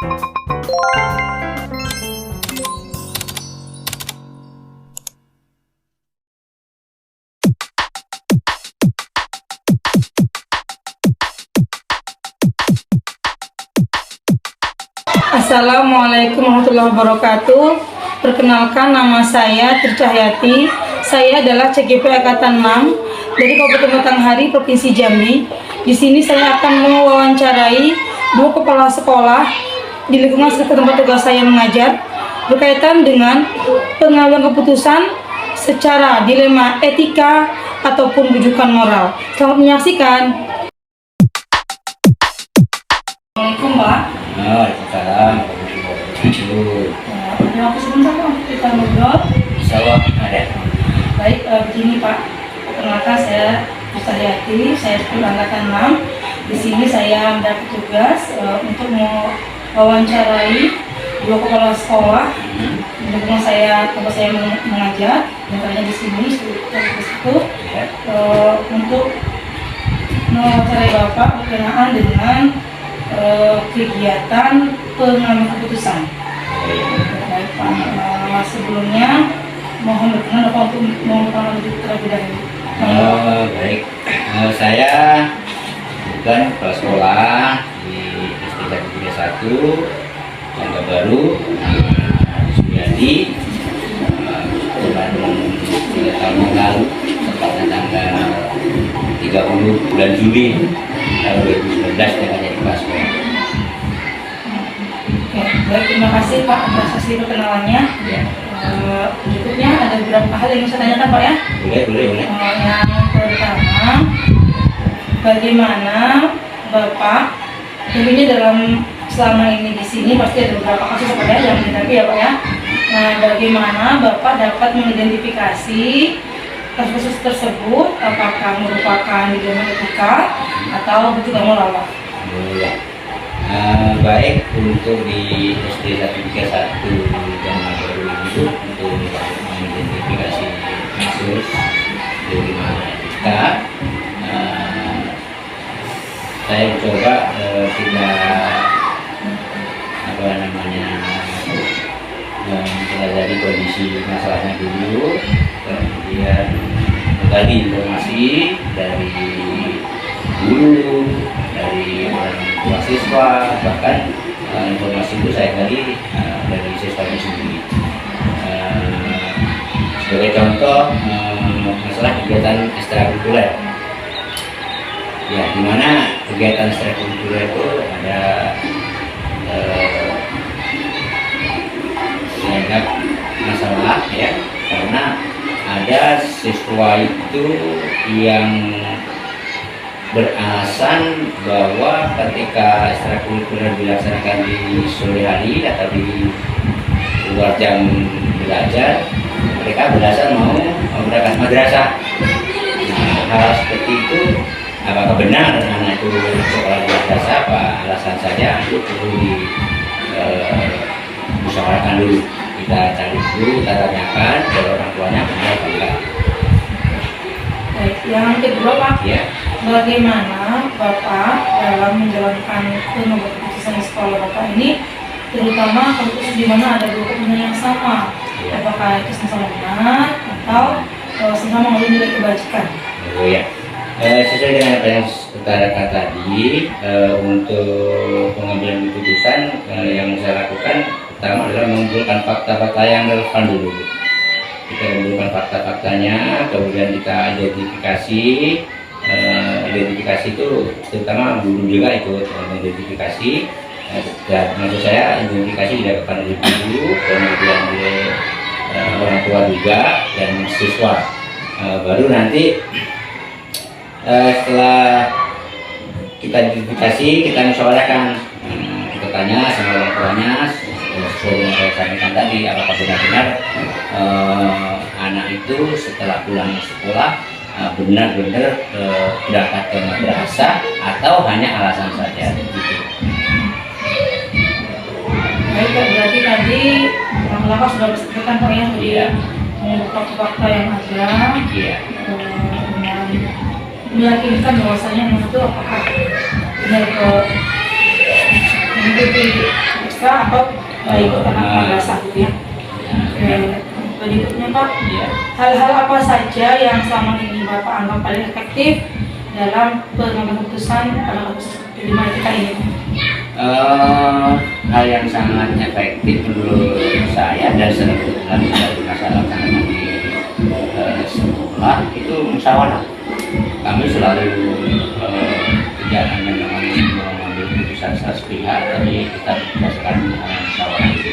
Assalamualaikum warahmatullahi wabarakatuh. Perkenalkan, nama saya Tricahyati. Saya adalah CGP Angkatan 6 dari Kabupaten Batanghari, Provinsi Jambi. Di sini saya akan mewawancarai dua kepala sekolah di lingkungan sekitar tempat tugas saya mengajar berkaitan dengan pengambilan keputusan secara dilema etika ataupun rujukan moral. Selamat menyaksikan. Assalamualaikum, Pak. Waalaikumsalam. Ada waktu sebentar Pak untuk kita ngobrol? Insyaallah ada. Baik, begini Pak. Perkenalkan, saya Tricahyati, saya Angkatan 6. Di sini saya mendapat tugas untuk mewawancarai dua kepala sekolah di lingkungan tempat saya mengajar. Antaranya di sini tugas itu untuk mewawancarai Bapak berkenaan dengan kegiatan pengambilan keputusan. Baik Pak, sebelumnya mohon berkenan Bapak untuk memperkenalkan diri terlebih dahulu. Baik, saya bukan kepala sekolah di SD 131 yang baru Suryadi, bulan 3 tahun yang lalu, tepatnya tanggal 30 bulan Juli tahun 2019 dengan jadi kepala sekolah. Oke, baik, terima kasih Pak atas sesi perkenalannya. Ya. Berikutnya ada beberapa hal yang saya tanyakan Pak ya. Boleh. Yang pertama, bagaimana Bapak tentunya dalam selama ini di sini pasti ada beberapa kasus Pak ya yang dihadapi ya Pak ya. Nah, bagaimana Bapak dapat mengidentifikasi kasus tersebut, apakah merupakan dilema etika atau juga moral Pak? Ya. Baik, untuk di SD 131 yang baru ini untuk mengidentifikasi kasus dilema etika, saya coba tidak mempelajari kondisi masalahnya dulu, kemudian menggali informasi dari guru, dari orang tua siswa, bahkan informasi itu saya gali dari siswanya sendiri. Sebagai contoh, masalah kegiatan ekstrakurikuler. Ya, di mana kegiatan ekstrakurikuler itu ada banyak masalah ya, karena ada siswa itu yang beralasan bahwa ketika ekstrakurikuler dilaksanakan di sore hari atau di luar jam belajar, mereka beralasan mau berangkat madrasah. Nah, hal seperti itu apakah benar anak itu sekolah di madrasah, apa alasan saja, itu perlu dimusyawarahkan dulu. Kita cari dulu, kita tanyakan ke orang tuanya benar atau enggak. Baik, yang kedua Pak, Ya. Bagaimana Bapak dalam menjalankan keputusan di sekolah Bapak ini, terutama kasus di mana ada dua keputusan yang sama, Ya. apakah itu sama benar atau sama mengandung nilai kebajikan? Oh ya, sesuai dengan apa yang utarakan tadi, untuk pengambilan keputusan yang saya lakukan pertama adalah mengumpulkan fakta-fakta yang relevan dulu. Kita mengumpulkan fakta-faktanya, kemudian kita identifikasi. Identifikasi itu terutama guru juga ikut mengidentifikasi, dan maksud saya identifikasi dilakukan oleh guru, kemudian oleh orang tua juga dan siswa. Baru nanti setelah kita identifikasi, kita musyawarahkan, kita tanya sama orang tuanya sesuai dengan saya sampaikan tadi, apakah benar-benar anak itu setelah pulang sekolah benar-benar berangkat ke madrasah atau hanya alasan saja gitu. Baik Pak, berarti tadi Bapak sudah disebutkan Pak ya, Iya. mengungkap fakta yang ada, Iya. dengan meyakinkan bahwasanya anak itu apakah benar mengikuti kah atau ikut anak madrasah gitu ya. Oke, berikutnya Pak, Iya. hal-hal apa saja yang selama ini Bapak anggap paling efektif dalam pengambilan keputusan pada kasus kelima kita ini? Hal yang sangat efektif menurut saya dan sering dari masalah di sekolah itu musyawarah. Kami selalu tidak hanya mengambil keputusan secara sepihak, tapi kita berdasarkan musyawarah itu.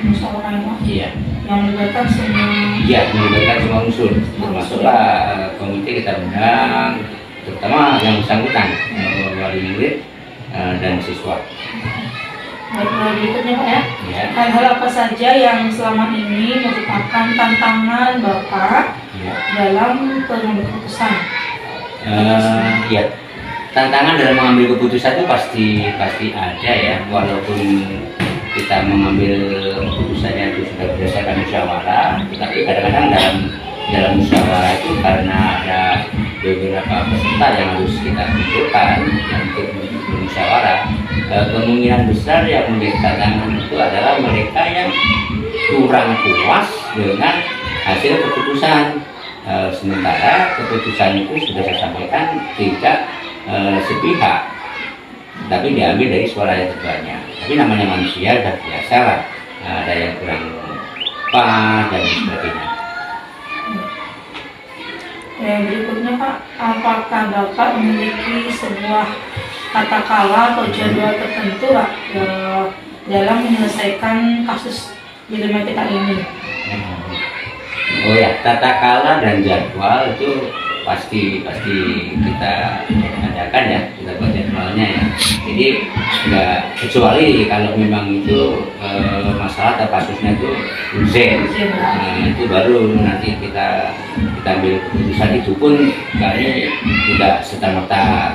Musyawarah Pak? Iya. Yang melibatkan semua. Iya, melibatkan semua unsur, termasuklah komite kita undang, terutama yang bersangkutan, wali murid dan siswa. Baik, berikutnya Pak ya. Ya. Hal-hal apa saja yang selama ini merupakan tantangan Bapak Ya. dalam pengambilan keputusan? Ya, tantangan dalam mengambil keputusan itu pasti ada ya, walaupun kita mengambil keputusannya itu sudah berdasarkan musyawarah, tetapi kadang-kadang dalam musyawarah itu karena ada beberapa peserta yang harus kita kumpulkan untuk bermusyawarah, kemungkinan besar yang menjadi tantangan itu adalah mereka yang kurang puas dengan hasil keputusan. Sementara keputusan itu sudah saya sampaikan tidak sepihak, tapi diambil dari suara yang terbanyak. Tapi namanya manusia sudah biasa lah, ada yang kurang pas dan sebagainya. Berikutnya Pak, apakah Bapak memiliki sebuah kata-kala atau jadwal tertentu Pak dalam menyelesaikan kasus dilematika ini? Oh ya, tata kala dan jadwal itu pasti kita adakan ya, kita buat jadwalnya ya. Jadi nggak kecuali kalau memang itu masalah atau kasusnya itu urgent, itu baru nanti kita ambil keputusan. Itu pun kami tidak serta-merta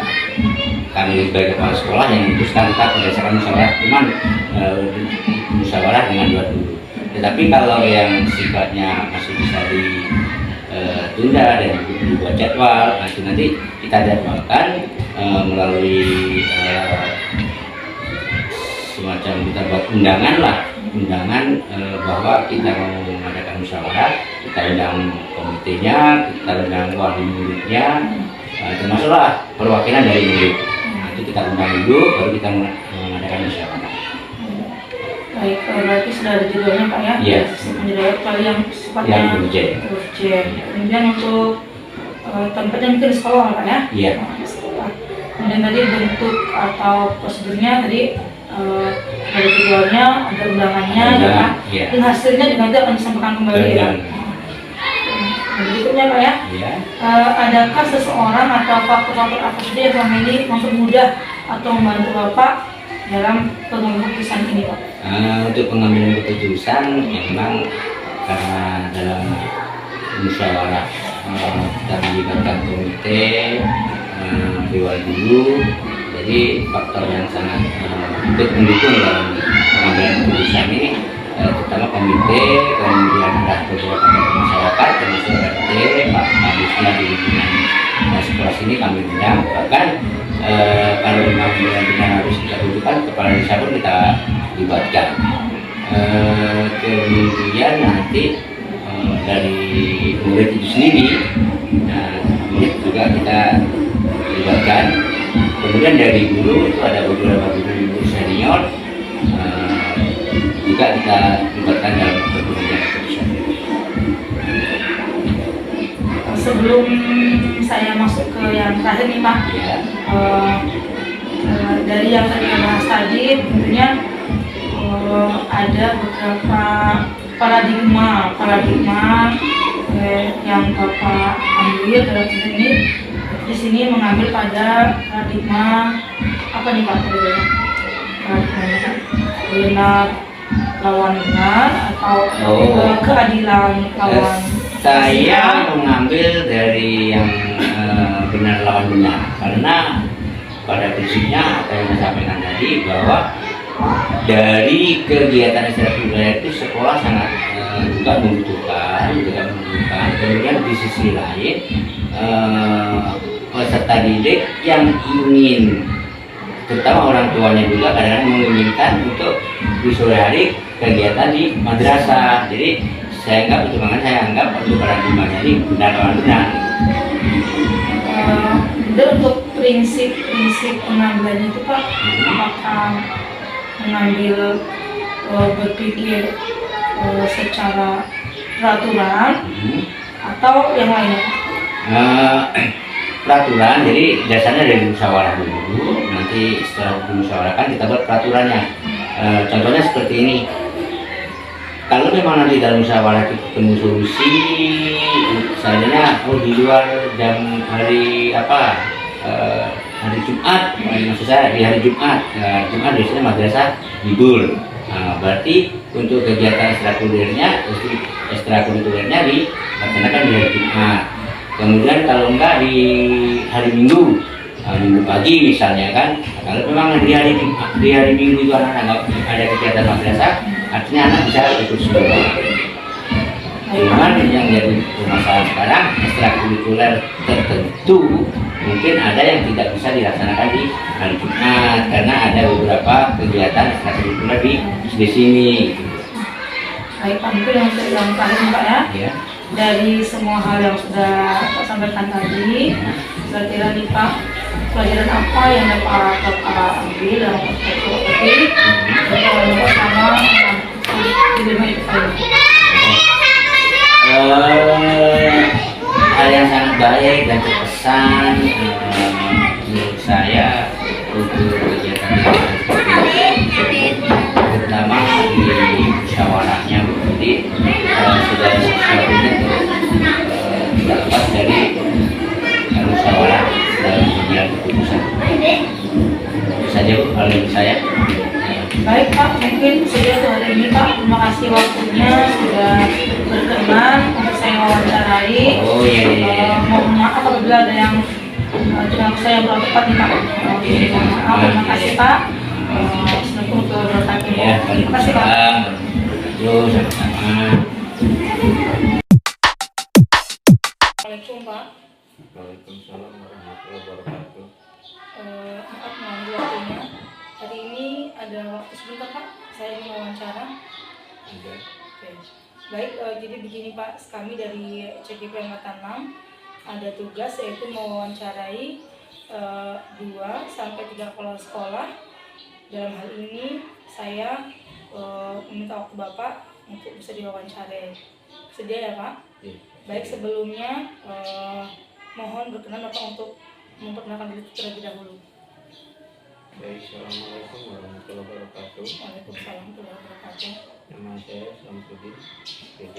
kami sebagai kepala sekolah yang memutuskan tetap berdasarkan musyawarah, cuman musyawarah dengan dua dulu. Tetapi kalau yang sifatnya masih bisa ditunda dan dibuat jadwal, itu nanti kita jadwalkan melalui semacam kita buat undangan bahwa kita mau mengadakan musyawarah, kita undang komitenya, kita undang wali muridnya, termasuklah perwakilan dari murid. Itu kita undang dulu, baru kita mengadakan musyawarah. Baik, berarti sudah ada judulnya Pak ya? Iya. Menjadi kali yang sifatnya urgent. Kemudian untuk tempatnya mungkin di sekolah Pak ya? Iya. Sekolah. Kemudian tadi bentuk atau prosedurnya tadi ada judulnya, ada undangannya, ya Pak. Iya. Dan hasilnya juga nanti akan disampaikan kembali ya. Berikutnya Pak ya? Iya. Adakah seseorang atau faktor-faktor apa saja yang selama ini mempermudah atau membantu Bapak dalam pengambilan keputusan ini Pak? Untuk pengambilan keputusan memang karena dalam musyawarah kita melibatkan komite dewan dulu, jadi faktor yang sangat ikut mendukung dalam pengambilan keputusan ini, terutama komite, kemudian ada beberapa masyarakat termasuk RT, Pak Kadisnya di lingkungan sekolah sini kami undang. Bahkan kalau memang benar-benar harus kita butuhkan, kepala desa pun kita libatkan. Kemudian nanti dari murid itu sendiri, murid juga kita libatkan. Kemudian dari guru itu ada beberapa guru senior juga kita libatkan dalam pengambilan keputusan. Sebelum saya masuk ke yang terakhir nih Pak, Ya. Dari yang tadi kita bahas tadi, tentunya ada beberapa paradigma yang Bapak ambil dalam ini. Di sini mengambil pada paradigma apa nih Pak? Paradigma benar lawan benar atau keadilan lawan. Saya mengambil dari yang benar lawan benar, karena pada prinsipnya apa yang saya sampaikan tadi, bahwa dari kegiatan ekstrakurikuler itu sekolah sangat juga membutuhkan. Kemudian di sisi lain peserta didik yang ingin terutama orang tuanya juga kadang-kadang menginginkan untuk di sore hari kegiatan di madrasah. Jadi saya anggap untuk paradigmanya ini benar-benar. Untuk prinsip pengambilannya itu Pak, apakah mengambil berpikir secara peraturan atau yang lainnya? Peraturan, jadi dasarnya dari musyawarah dulu, nanti setelah dimusyawarahkan kita buat peraturannya. Contohnya seperti ini, kalau memang nanti dalam musyawarah kita ketemu solusi, misalnya di luar jam hari hari Jumat, maksud saya di hari Jumat, Jumat biasanya madrasah libur. Berarti untuk kegiatan ekstrakurikulernya dilaksanakan di hari Jumat. Kemudian kalau enggak di hari Minggu, Minggu pagi misalnya kan. Kalau memang di hari Minggu itu anak-anak ada kegiatan madrasah, artinya anak bisa ikut semua. Cuman yang jadi permasalahan sekarang ekstrakurikuler tertentu mungkin ada yang tidak bisa dilaksanakan di hari Jumat karena ada beberapa kegiatan ekstrakurikuler di sini. Baik Pak, mungkin yang terakhir Pak ya. Dari semua hal yang sudah Pak sampaikan tadi, kira-kira nih Pak, pelajaran apa yang dapat Bapak ambil dalam perspektif yang pertama di lima itu hal yang sangat baik dan terkesan menurut saya untuk kegiatan terutama di musyawarahnya berarti sudah sesuatunya tidak lepas dari musyawarah dalam pengambilan keputusan. Itu saja paling saya. Baik Pak, mungkin sudah hari ini Pak, terima kasih waktunya sudah berkenan untuk saya wawancarai. Oh iya. Mohon maaf apabila ada yang dengan saya berapa tepat nih Pak. Maaf, terima kasih Pak. Assalamualaikum warahmatullahi wabarakatuh. Terima kasih Pak. Assalamualaikum Pak. Waalaikumsalam warahmatullahi wabarakatuh. Maaf mengganggu waktunya. Hari ini ada waktu sebentar Pak, saya ingin wawancara. Ada. Oke. Baik, jadi begini Pak, kami dari CGP Angkatan 6 ada tugas yaitu mewawancarai 2 sampai 3 kepala sekolah. Dalam hal ini saya meminta waktu Bapak untuk bisa diwawancarai. Sedia ya Pak? Iya. Baik, sebelumnya mohon berkenan Bapak untuk memperkenalkan diri terlebih dahulu. Baik, assalamualaikum warahmatullahi wabarakatuh. Waalaikumsalam warahmatullahi wabarakatuh. Nama saya Samsudin, PD,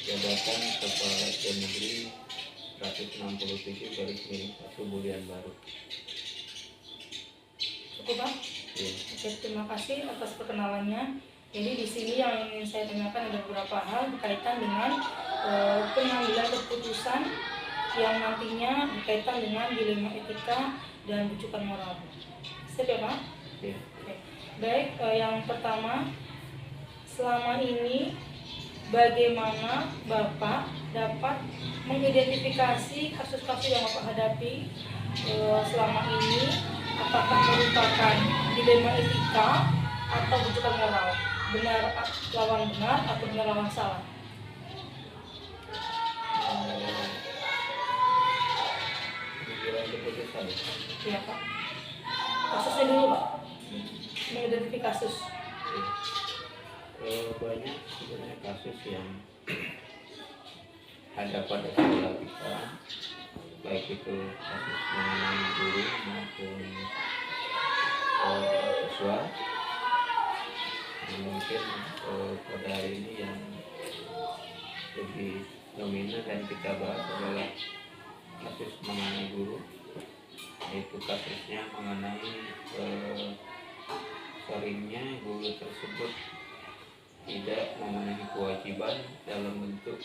jabatan Kepala SD Negeri 167/1 Bulian Baru. Cukup Pak? Ya. Oke, terima kasih atas perkenalannya. Jadi di sini yang ingin saya tanyakan ada beberapa hal berkaitan dengan pengambilan keputusan yang nantinya berkaitan dengan dilema etika dan rujukan moral. Siap ya Pak? Ya. Oke. Baik, yang pertama, selama ini bagaimana Bapak dapat mengidentifikasi kasus-kasus yang Bapak hadapi selama ini, apakah merupakan dilema etika atau rujukan moral, benar lawan benar atau benar lawan salah? Keputusan. Iya Pak. Kasusnya dulu Pak, mengidentifikasi kasus. Banyak sebenarnya kasus yang ada pada sekolah kita, baik itu kasus mengenai guru maupun siswa. Mungkin pada hari ini yang lebih dominan dan kita bahas adalah kasus mengenai guru, yaitu kasusnya mengenai seringnya guru tersebut tidak memenuhi kewajiban dalam bentuk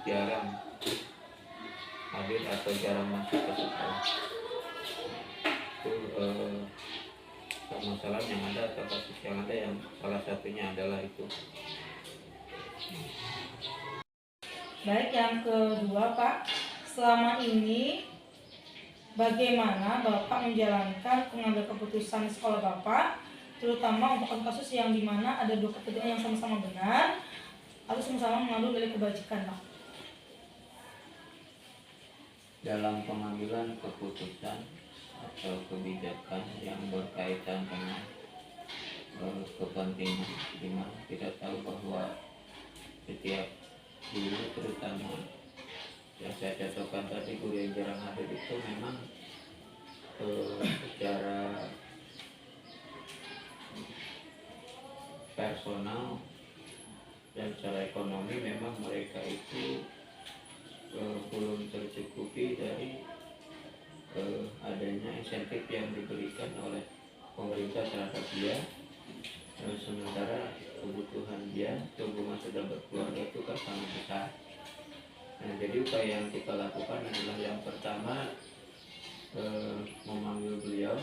jarang hadir atau jarang masuk ke sekolah. Itu permasalahan yang ada atau kasus yang ada, yang salah satunya adalah itu. Baik, yang kedua Pak, selama ini bagaimana Bapak menjalankan pengambil keputusan di sekolah Bapak, terutama untuk kasus yang dimana ada dua kepentingan yang sama-sama benar atau sama-sama mengandung dari kebajikan, Pak. Dalam pengambilan keputusan atau kebijakan yang berkaitan dengan kepentingan, dimana kita tahu bahwa setiap guru, terutama yang saya contohkan tadi, guru yang jarang hadir itu memang secara personal dan secara ekonomi memang mereka itu belum tercukupi dari adanya insentif yang diberikan oleh pemerintah terhadap dia, sementara kebutuhan dia tunggu masa sudah berkeluarga itu kan sangat besar. Nah, jadi upaya yang kita lakukan adalah yang pertama memanggil beliau,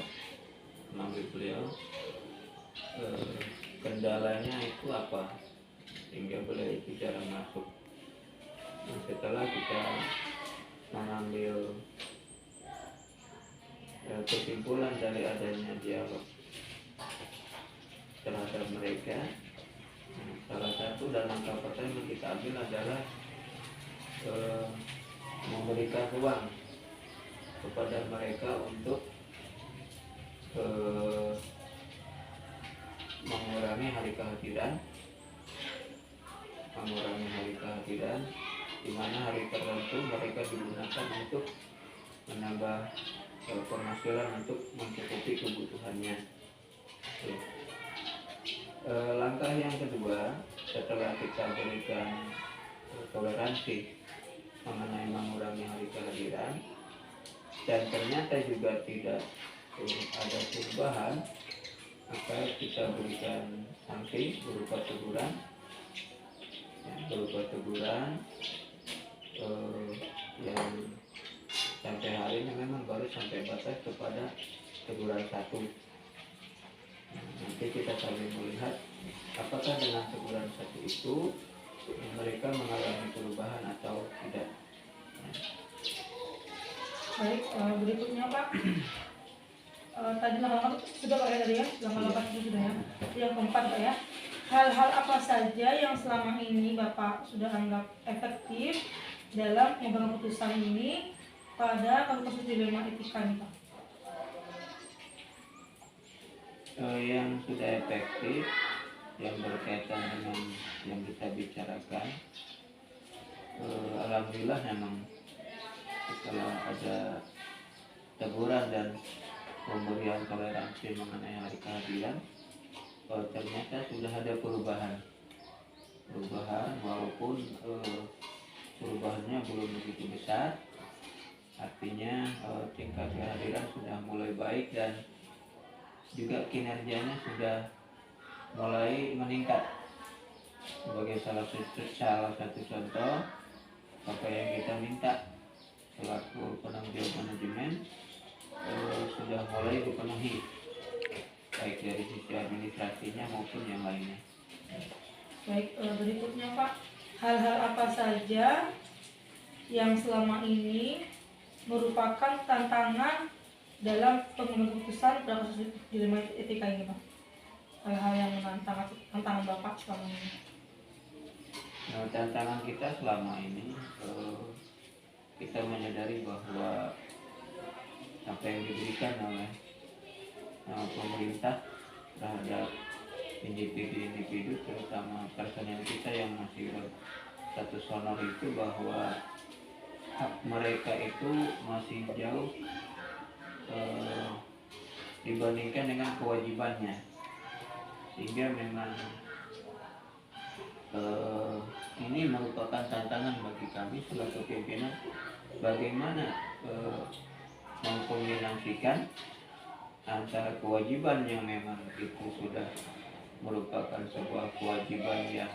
kendalanya itu apa sehingga beliau itu jarang masuk. Nah, setelah kita mengambil kesimpulan dari adanya dialog terhadap mereka, salah satu dan langkah pertama yang kita ambil adalah memberikan ruang kepada mereka untuk mengurangi hari kehadiran, di mana hari tertentu mereka digunakan untuk menambah penghasilan untuk mencukupi kebutuhannya. Langkah yang kedua, setelah kita berikan toleransi mengenai mengurangi hari kehadiran dan ternyata juga tidak ada perubahan, maka kita berikan sanksi berupa teguran, yang sampai hari ini memang baru sampai batas kepada teguran 1. Nanti kita sambil melihat apakah dengan teguran 1 itu mereka mengalami perubahan atau tidak. Baik, berikutnya Pak. Tadi langkah sudah Pak ya, tadi ya, langkah itu sudah ya. Yang keempat Pak ya, hal-hal apa saja yang selama ini Bapak sudah anggap efektif dalam pengambilan keputusan ini pada kasus dilema etika nih Pak? Yang sudah efektif yang berkaitan dengan yang kita bicarakan, alhamdulillah memang setelah ada teguran dan pemberian toleransi mengenai hari kehadiran, ternyata sudah ada perubahan walaupun perubahannya belum begitu besar. Artinya tingkat kehadiran sudah mulai baik dan juga kinerjanya sudah mulai meningkat. Sebagai salah satu contoh, apa yang kita minta selaku penanggung jawab manajemen sudah mulai dipenuhi, baik dari sisi administrasinya maupun yang lainnya. Baik, berikutnya Pak, hal-hal apa saja yang selama ini merupakan tantangan dalam pengambilan keputusan pada kasus dilema etika ini Pak? Hal-hal yang tantangan Bapak selama ini. Nah, tantangan kita selama ini, kita menyadari bahwa apa yang diberikan oleh pemerintah terhadap individu-individu, terutama personel kita yang masih status honor itu, bahwa hak mereka itu masih jauh dibandingkan dengan kewajibannya, sehingga memang ini merupakan tantangan bagi kami selaku pimpinan, bagaimana mengkombinasikan antara kewajiban yang memang itu sudah merupakan sebuah kewajiban yang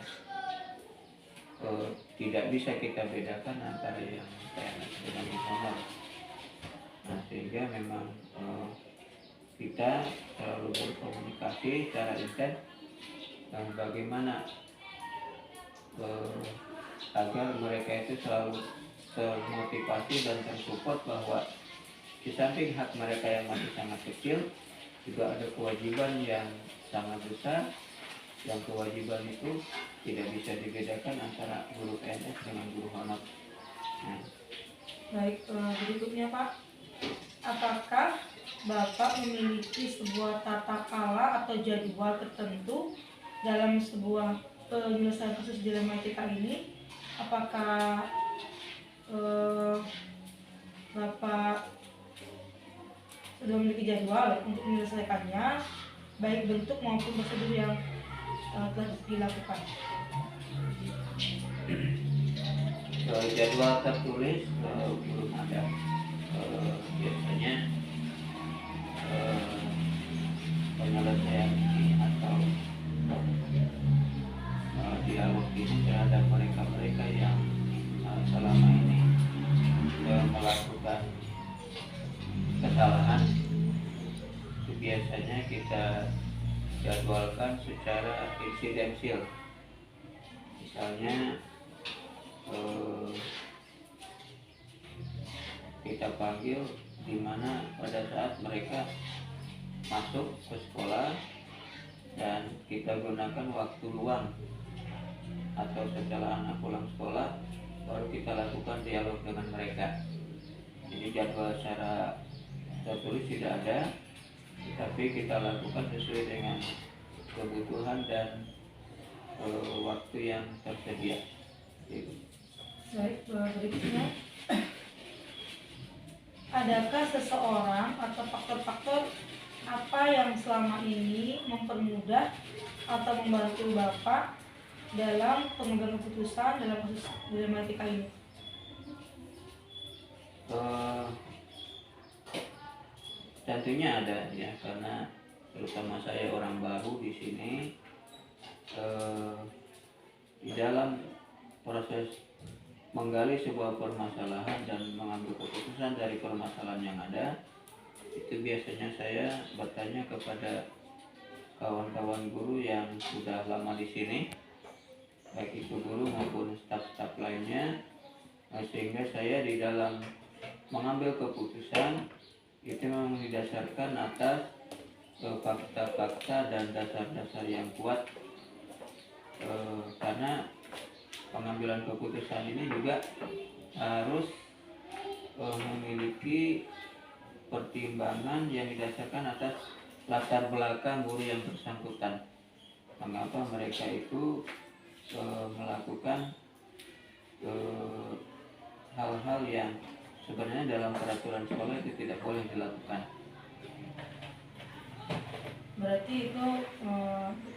tidak bisa kita bedakan antara yang PNS dengan honor. Nah, sehingga memang kita selalu berkomunikasi secara intens dan bagaimana agar mereka itu selalu termotivasi dan tersupport bahwa di samping hak mereka yang masih sangat kecil, juga ada kewajiban yang sangat besar, yang kewajiban itu tidak bisa dibedakan antara guru PNS dengan guru honor. Nah, Baik, berikutnya Pak, apakah Bapak memiliki sebuah tata kala atau jadwal tertentu dalam sebuah penyelesaian kasus dilema etika ini? Apakah Bapak sudah memiliki jadwal untuk menyelesaikannya, baik bentuk maupun prosedur yang telah dilakukan? Jadwal tertulis belum ada. Biasanya penyelesaian ini atau dialog ini terhadap mereka-mereka yang selama ini melakukan kesalahan, itu biasanya kita jadwalkan secara insidensial. Misalnya kita panggil di mana pada saat mereka masuk ke sekolah dan kita gunakan waktu luang atau setelah anak pulang sekolah baru kita lakukan dialog dengan mereka. Jadi jadwal secara tertulis tidak ada, tapi kita lakukan sesuai dengan kebutuhan dan waktu yang tersedia. Baik, berikutnya, adakah seseorang atau faktor-faktor apa yang selama ini mempermudah atau membantu Bapak dalam pengambilan keputusan dalam kasus dilema etika ini? Tentunya ada ya, karena terutama saya orang baru di sini, di dalam proses menggali sebuah permasalahan dan mengambil keputusan dari permasalahan yang ada, itu biasanya saya bertanya kepada kawan-kawan guru yang sudah lama di sini, baik itu guru maupun staf-staf lainnya, sehingga saya di dalam mengambil keputusan itu memang didasarkan atas fakta-fakta dan dasar-dasar yang kuat, karena pengambilan keputusan ini juga harus memiliki pertimbangan yang didasarkan atas latar belakang guru yang bersangkutan. Mengapa mereka itu melakukan hal-hal yang sebenarnya dalam peraturan sekolah itu tidak boleh dilakukan. Berarti itu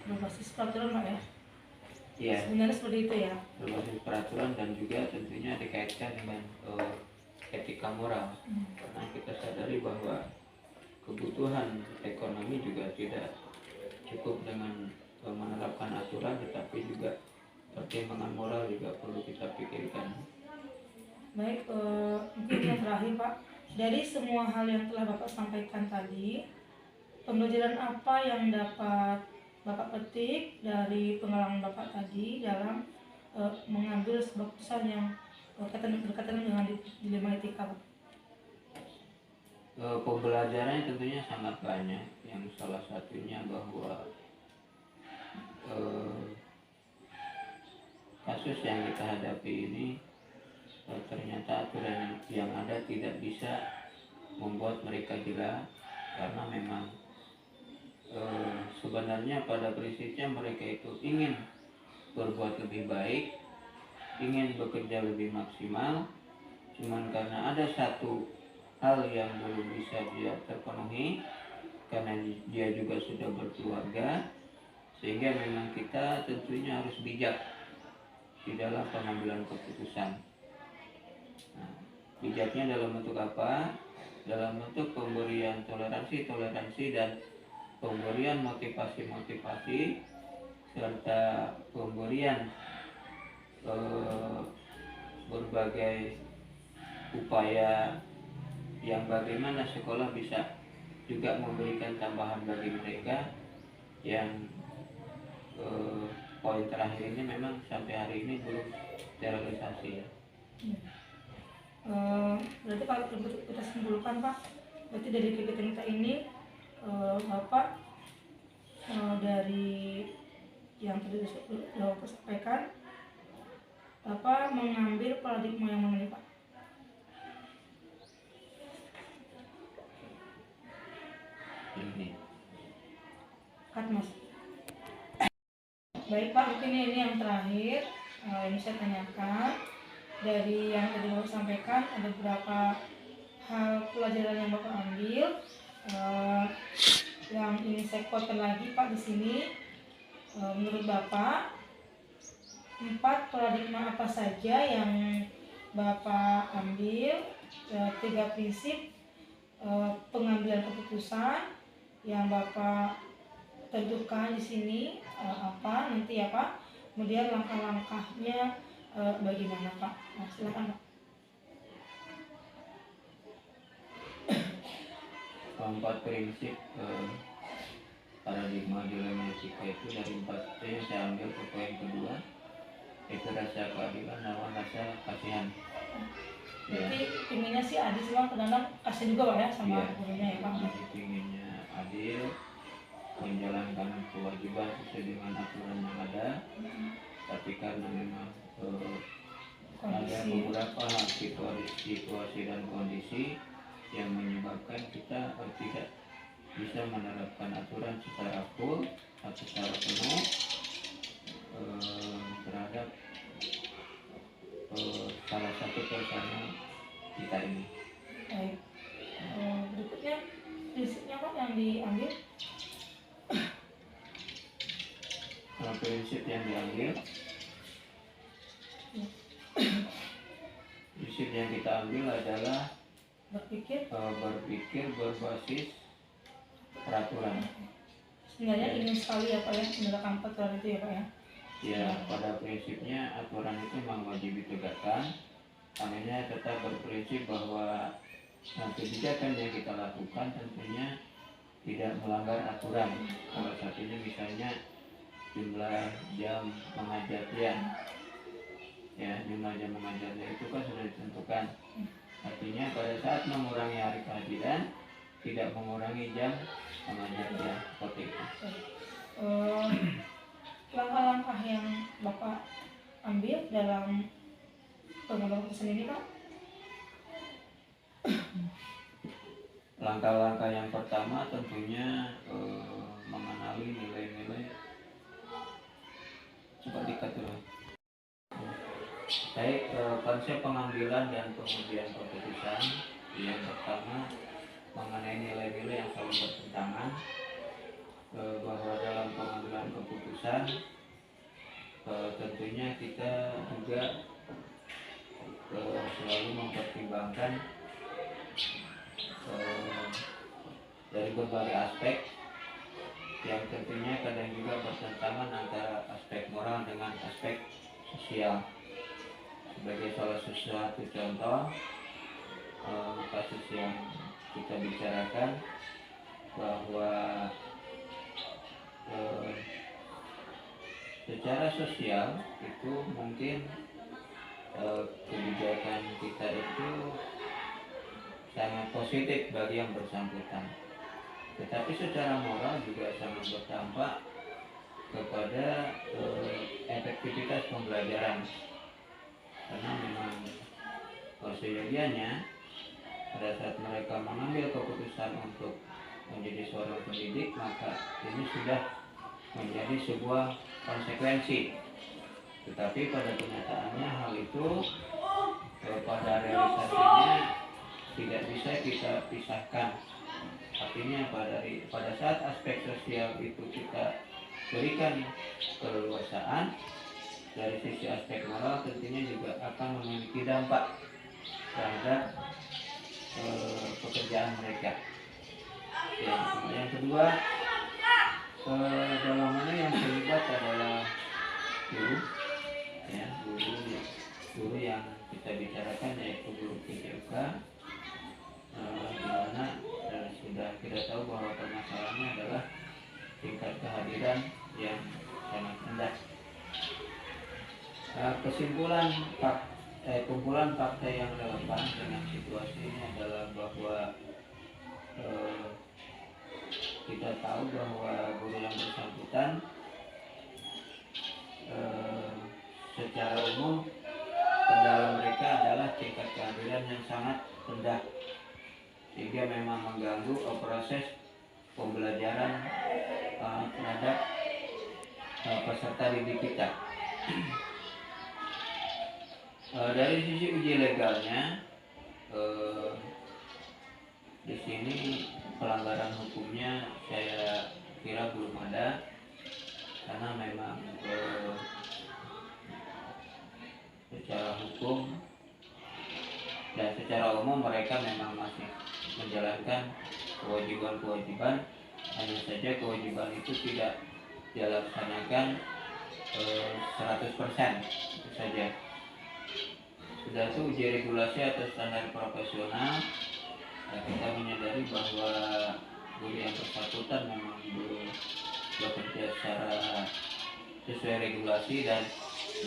berbasis peraturan Pak ya? Iya, Sebenarnya seperti itu ya? berbasis peraturan dan juga tentunya dikaitkan dengan etika moral. Karena kita sadari bahwa kebutuhan ekonomi juga tidak cukup dengan menerapkan aturan, tetapi juga pertimbangan moral juga perlu kita pikirkan. Baik, mungkin yang terakhir Pak, dari semua hal yang telah Bapak sampaikan tadi, pembelajaran apa yang dapat Bapak petik dari pengalaman Bapak tadi dalam mengambil sebuah keputusan yang berkaitan dengan dilema etika Pak? Pembelajarannya tentunya sangat banyak, yang salah satunya bahwa kasus yang kita hadapi ini ternyata aturan yang ada tidak bisa membuat mereka jera, karena memang sebenarnya pada prinsipnya mereka itu ingin berbuat lebih baik, ingin bekerja lebih maksimal, cuman karena ada satu hal yang belum bisa dia terpenuhi karena dia juga sudah berkeluarga, sehingga memang kita tentunya harus bijak di dalam pengambilan keputusan. Nah, bijaknya dalam bentuk apa? Dalam bentuk pemberian toleransi dan pemberian motivasi serta pemberian berbagai upaya yang bagaimana sekolah bisa juga memberikan tambahan bagi mereka. Yang poin terakhir ini memang sampai hari ini belum terrealisasi ya. Berarti kalau kita simpulkan Pak, Berarti dari kegiatan kita ini Bapak dari yang tadi Bapak sampaikan, Bapak mengambil paradigma yang mana nih Pak? Ini Mas. Baik Pak, mungkin ini yang terakhir ini saya tanyakan. Dari yang tadi Bapak sampaikan, ada beberapa hal pelajaran yang Bapak ambil. Yang ini saya kuatkan lagi Pak di sini. Menurut Bapak, 4 paradigma apa saja yang Bapak ambil, 3 prinsip pengambilan keputusan yang Bapak tentukan di sini apa nanti ya Pak. Kemudian langkah-langkahnya bagaimana Pak? Nah, silakan Pak. 4 prinsip paradigma dilema etika itu dari 4 yang saya ambil ke poin kedua, itu rasa keadilan lawan rasa kasihan. Jadi pinginnya sih adil, cuma kadang-kadang kasih juga Pak ya sama gurunya ya Pak. Jadi pinginnya adil, menjalankan kewajiban sesuai dengan aturan yang ada, tapi karena memang ada beberapa situasi dan kondisi yang menyebabkan kita tidak bisa menerapkan aturan secara full atau secara penuh terhadap salah satu perusahaan kita ini. Baik. Berikutnya prinsipnya Pak yang diambil. Prinsip yang diambil, prinsip yang kita ambil adalah Berpikir berbasis peraturan. sebenarnya ingin sekali ya Pak ya menerapkan peraturan itu ya Pak ya. Ya, pada prinsipnya aturan itu memang wajib ditegakkan. Kami tetap berprinsip bahwa kebijakan yang kita lakukan tentunya tidak melanggar aturan. Salah satunya misalnya jumlah jam mengajarnya, ya jumlah jam mengajarnya itu kan sudah ditentukan. Artinya pada saat mengurangi hari kehadiran tidak mengurangi jam mengajarnya seperti itu. Langkah-langkah yang Bapak ambil dalam pengambilan keputusan ini Pak? Langkah-langkah yang pertama tentunya mengenali nilai-nilai. Coba dikat dulu. Baik, konsep pengambilan dan pengujian keputusan. Yang pertama mengenai nilai-nilai yang saling bertentangan, bahwa dalam pengambilan keputusan tentunya kita juga selalu mempertimbangkan dari berbagai aspek yang tentunya kadang juga bertentangan antara aspek moral dengan aspek sosial. Sebagai salah satu contoh kasus yang kita bicarakan, bahwa secara sosial itu mungkin kebijakan kita itu sangat positif bagi yang bersangkutan, tetapi secara moral juga sangat berdampak kepada efektivitas pembelajaran. Karena memang seyogianya pada saat mereka mengambil keputusan untuk menjadi seorang pendidik, maka ini sudah menjadi sebuah konsekuensi. Tetapi pada kenyataannya hal itu pada realisasinya tidak bisa kita pisahkan. Artinya pada saat aspek sosial itu kita berikan keleluasaan, dari sisi aspek moral tentunya juga akan memiliki dampak terhadap pekerjaan mereka. Yang kedua, dalam mana yang terlibat adalah guru, ya, guru yang kita bicarakan yaitu guru PJK, di mana sudah kita tahu bahwa permasalahannya adalah tingkat kehadiran yang sangat rendah. Kumpulan fakta yang relevan dengan situasi ini adalah bahwa eh, kita tahu bahwa guru yang bersangkutan eh, secara umum kendala mereka adalah tingkat kehadiran yang sangat rendah, sehingga memang mengganggu proses pembelajaran terhadap peserta didik kita. Dari sisi uji legalnya, di sini pelanggaran hukumnya saya kira belum ada, karena memang secara hukum dan secara umum mereka memang masih menjalankan kewajiban-kewajiban, hanya saja kewajiban itu tidak dilaksanakan 100%, itu saja. Sudah itu uji regulasi atau standar profesional, kita menyadari bahwa guru yang bersangkutan memang belum bekerja secara sesuai regulasi dan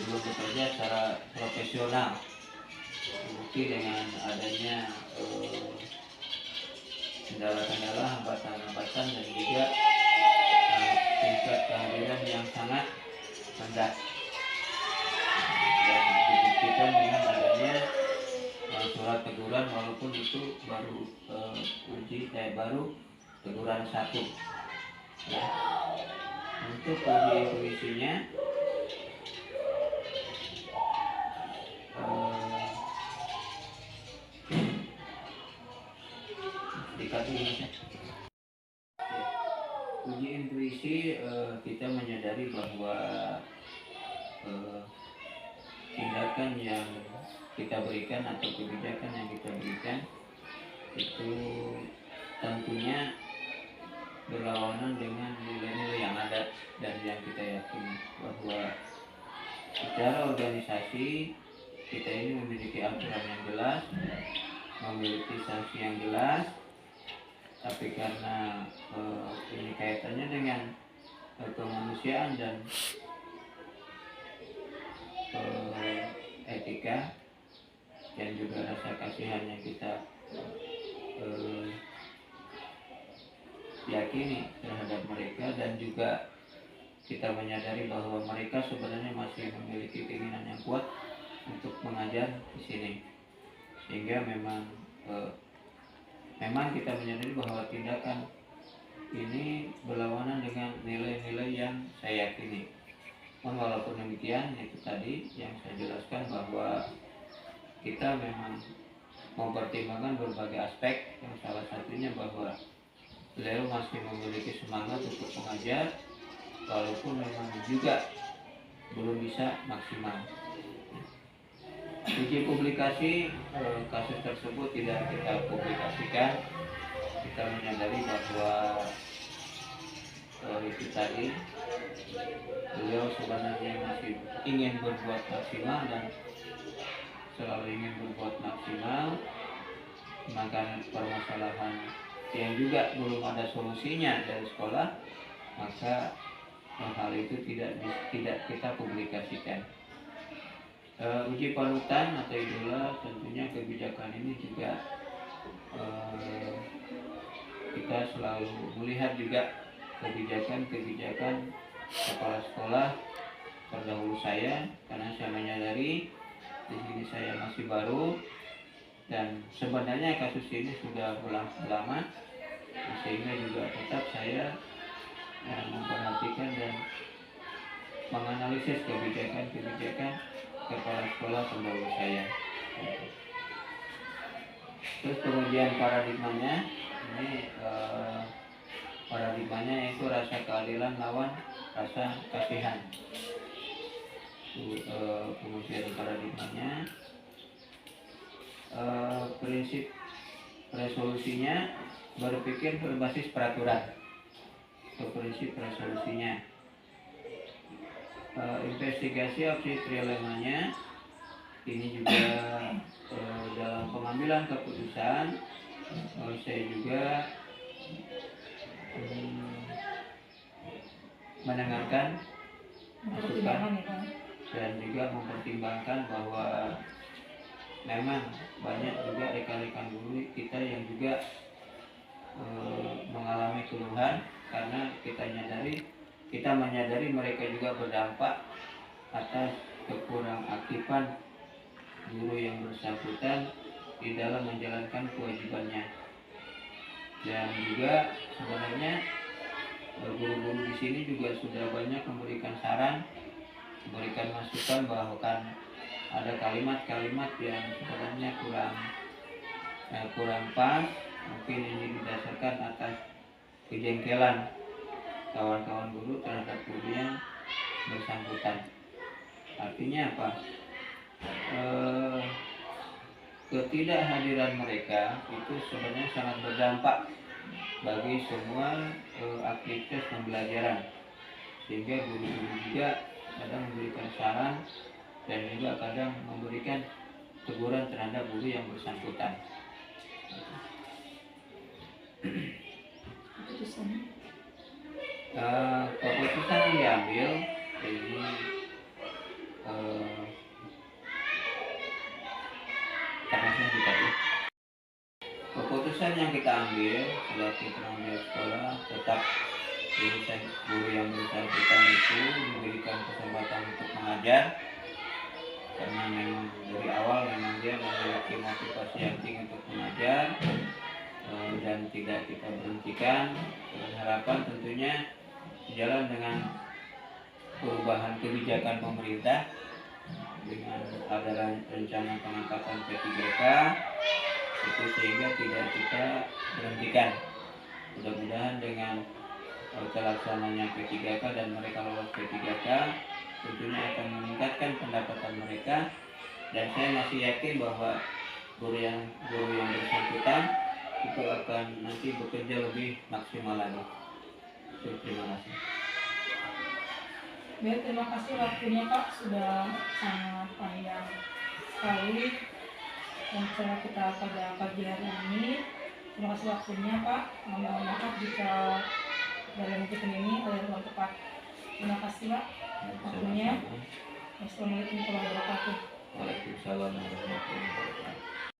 belum bekerja secara profesional. Bukti dengan adanya kendala-kendala, hambatan-hambatan, dan juga tingkat kehadiran yang sangat rendah, dan dibuktikan dengan adanya surat teguran, walaupun itu baru baru teguran 1 ya. Untuk uji intuisinya uji intuisi kita menyadari bahwa tindakan yang kita berikan atau kebijakan yang kita berikan itu tentunya berlawanan dengan nilai-nilai yang ada dan yang kita yakini, bahwa secara organisasi kita ini memiliki aturan yang jelas, memiliki sanksi yang jelas, tapi karena ini kaitannya dengan kemanusiaan dan etika dan juga rasa kasihan yang kita yakini terhadap mereka, dan juga kita menyadari bahwa mereka sebenarnya masih memiliki keinginan yang kuat untuk mengajar di sini, sehingga memang kita menyadari bahwa tindakan ini berlawanan dengan nilai-nilai yang saya yakini. Walaupun demikian, itu tadi yang saya jelaskan bahwa kita memang mempertimbangkan berbagai aspek, yang salah satunya bahwa beliau masih memiliki semangat untuk mengajar, walaupun memang juga belum bisa maksimal. Uji publikasi kasus tersebut tidak kita publikasikan. Kita menyadari bahwa itu tadi beliau sebenarnya masih ingin berbuat maksimal dan selalu ingin berbuat maksimal, maka permasalahan yang juga belum ada solusinya dari sekolah, maka hal itu tidak kita publikasikan. Uji panutan atau idola, tentunya kebijakan ini juga kita selalu melihat juga kebijakan kepala sekolah terdahulu saya, karena saya menyadari di sini saya masih baru dan sebenarnya kasus ini sudah berlangsung lama, sehingga juga tetap saya memperhatikan dan menganalisis kebijakan kepala sekolah terdahulu saya. Terus kemudian paradigmanya ini paradigmanya yaitu rasa keadilan lawan rasa kasihan. Kemudian paradigmanya prinsip resolusinya berpikir berbasis peraturan. Prinsip resolusinya investigasi opsi trilemanya ini juga dalam pengambilan keputusan saya juga mendengarkan masukan dan juga mempertimbangkan bahwa memang banyak juga rekan-rekan guru kita yang juga mengalami keluhan karena kita menyadari mereka juga berdampak atas kekurang aktifan guru yang bersangkutan di dalam menjalankan kewajibannya. Dan juga sebenarnya guru-guru di sini juga sudah banyak memberikan saran, memberikan masukan bahwa kan ada kalimat-kalimat yang sebenarnya kurang pas, mungkin ini didasarkan atas kejengkelan kawan-kawan guru terhadap guru yang bersangkutan. Artinya apa? Ketidakhadiran mereka itu sebenarnya sangat berdampak bagi semua aktivitas pembelajaran, sehingga guru-guru juga kadang memberikan saran dan juga kadang memberikan teguran terhadap guru yang bersangkutan. Keputusan yang diambil ini keputusan yang kita ambil selaku penanggung sekolah tetap guru yang bersangkutan itu diberikan kesempatan untuk mengajar, karena memang dari awal memang dia memiliki motivasi yang tinggi untuk mengajar, dan tidak kita berhentikan. Dengan harapan tentunya sejalan dengan perubahan kebijakan pemerintah dengan ada rencana pengangkatan P3K itu, sehingga tidak kita berhentikan. Mudah-mudahan dengan terlaksananya P3K dan mereka lolos P3K tentunya akan meningkatkan pendapatan mereka, dan saya masih yakin bahwa guru yang bersangkutan itu akan nanti bekerja lebih maksimal lagi. Terima kasih. Baik, terima kasih waktunya Pak, sudah sangat panjang sekali yang telah kita pada pagi hari ini. Terima kasih waktunya Pak. Mohon maaf jika dalam kegiatan ini ada yang kurang tepat. Terima kasih Pak waktunya. Assalamualaikum warahmatullahi wabarakatuh. Waalaikumsalam warahmatullahi wabarakatuh.